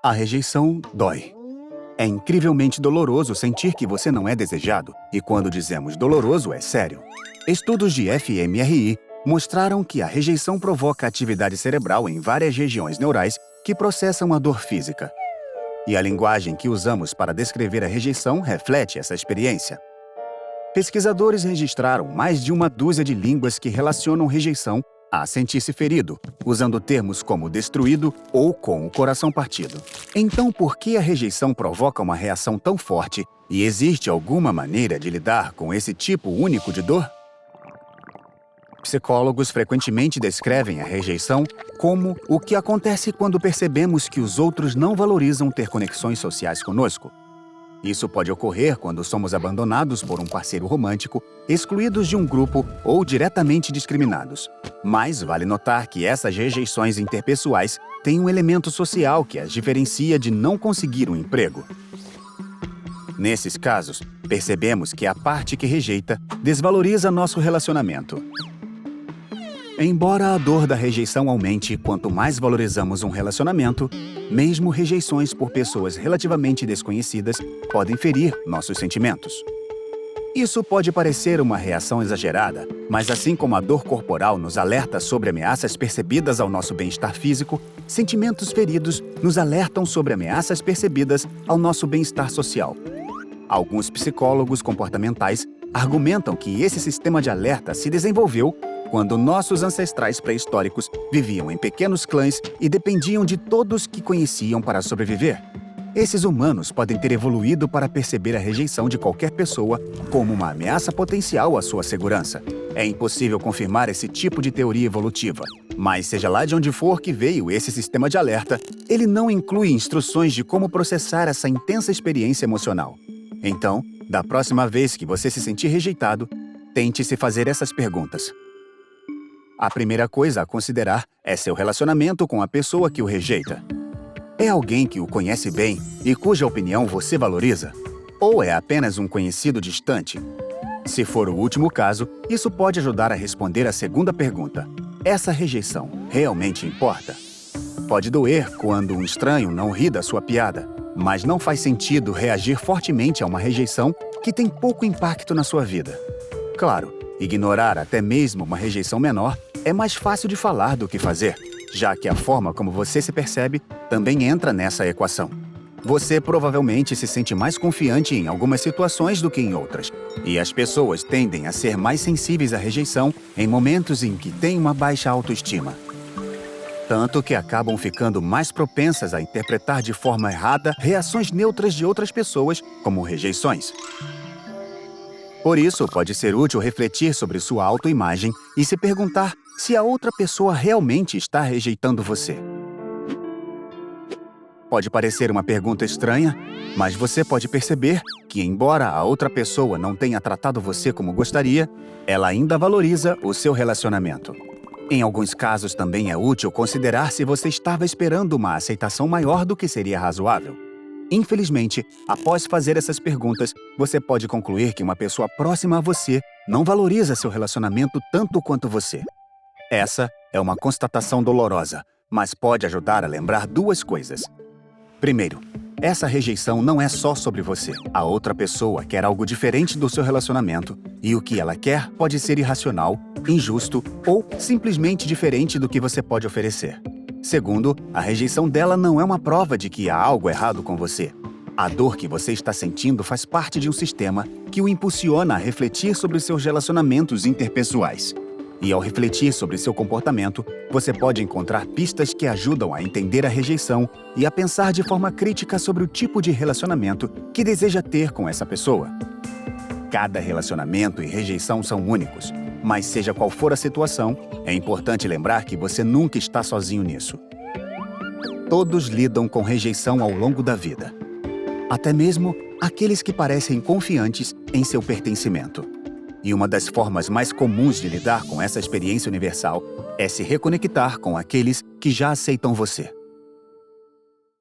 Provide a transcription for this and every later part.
A rejeição dói. É incrivelmente doloroso sentir que você não é desejado, e quando dizemos doloroso, é sério. Estudos de fMRI mostraram que a rejeição provoca atividade cerebral em várias regiões neurais que processam a dor física. E a linguagem que usamos para descrever a rejeição reflete essa experiência. Pesquisadores registraram mais de uma dúzia de línguas que relacionam rejeição a sentir-se ferido, usando termos como destruído ou com o coração partido. Então, por que a rejeição provoca uma reação tão forte e existe alguma maneira de lidar com esse tipo único de dor? Psicólogos frequentemente descrevem a rejeição como o que acontece quando percebemos que os outros não valorizam ter conexões sociais conosco. Isso pode ocorrer quando somos abandonados por um parceiro romântico, excluídos de um grupo ou diretamente discriminados. Mas vale notar que essas rejeições interpessoais têm um elemento social que as diferencia de não conseguir um emprego. Nesses casos, percebemos que a parte que rejeita desvaloriza nosso relacionamento. Embora a dor da rejeição aumente quanto mais valorizamos um relacionamento, mesmo rejeições por pessoas relativamente desconhecidas podem ferir nossos sentimentos. Isso pode parecer uma reação exagerada, mas assim como a dor corporal nos alerta sobre ameaças percebidas ao nosso bem-estar físico, sentimentos feridos nos alertam sobre ameaças percebidas ao nosso bem-estar social. Alguns psicólogos comportamentais argumentam que esse sistema de alerta se desenvolveu quando nossos ancestrais pré-históricos viviam em pequenos clãs e dependiam de todos que conheciam para sobreviver. Esses humanos podem ter evoluído para perceber a rejeição de qualquer pessoa como uma ameaça potencial à sua segurança. É impossível confirmar esse tipo de teoria evolutiva, mas seja lá de onde for que veio esse sistema de alerta, ele não inclui instruções de como processar essa intensa experiência emocional. Então, da próxima vez que você se sentir rejeitado, tente se fazer essas perguntas. A primeira coisa a considerar é seu relacionamento com a pessoa que o rejeita. É alguém que o conhece bem e cuja opinião você valoriza? Ou é apenas um conhecido distante? Se for o último caso, isso pode ajudar a responder a segunda pergunta. Essa rejeição realmente importa? Pode doer quando um estranho não ri da sua piada, mas não faz sentido reagir fortemente a uma rejeição que tem pouco impacto na sua vida. Claro, ignorar até mesmo uma rejeição menor é mais fácil de falar do que fazer, já que a forma como você se percebe também entra nessa equação. Você provavelmente se sente mais confiante em algumas situações do que em outras, e as pessoas tendem a ser mais sensíveis à rejeição em momentos em que têm uma baixa autoestima. Tanto que acabam ficando mais propensas a interpretar de forma errada reações neutras de outras pessoas como rejeições. Por isso, pode ser útil refletir sobre sua autoimagem e se perguntar se a outra pessoa realmente está rejeitando você. Pode parecer uma pergunta estranha, mas você pode perceber que, embora a outra pessoa não tenha tratado você como gostaria, ela ainda valoriza o seu relacionamento. Em alguns casos, também é útil considerar se você estava esperando uma aceitação maior do que seria razoável. Infelizmente, após fazer essas perguntas, você pode concluir que uma pessoa próxima a você não valoriza seu relacionamento tanto quanto você. Essa é uma constatação dolorosa, mas pode ajudar a lembrar duas coisas. Primeiro, essa rejeição não é só sobre você. A outra pessoa quer algo diferente do seu relacionamento, e o que ela quer pode ser irracional, injusto ou simplesmente diferente do que você pode oferecer. Segundo, a rejeição dela não é uma prova de que há algo errado com você. A dor que você está sentindo faz parte de um sistema que o impulsiona a refletir sobre os seus relacionamentos interpessoais. E ao refletir sobre seu comportamento, você pode encontrar pistas que ajudam a entender a rejeição e a pensar de forma crítica sobre o tipo de relacionamento que deseja ter com essa pessoa. Cada relacionamento e rejeição são únicos, mas seja qual for a situação, é importante lembrar que você nunca está sozinho nisso. Todos lidam com rejeição ao longo da vida. Até mesmo aqueles que parecem confiantes em seu pertencimento. E uma das formas mais comuns de lidar com essa experiência universal é se reconectar com aqueles que já aceitam você.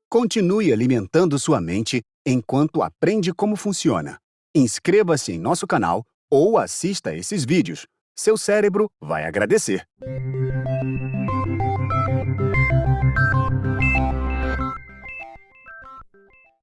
Continue alimentando sua mente enquanto aprende como funciona. Inscreva-se em nosso canal ou assista esses vídeos. Seu cérebro vai agradecer.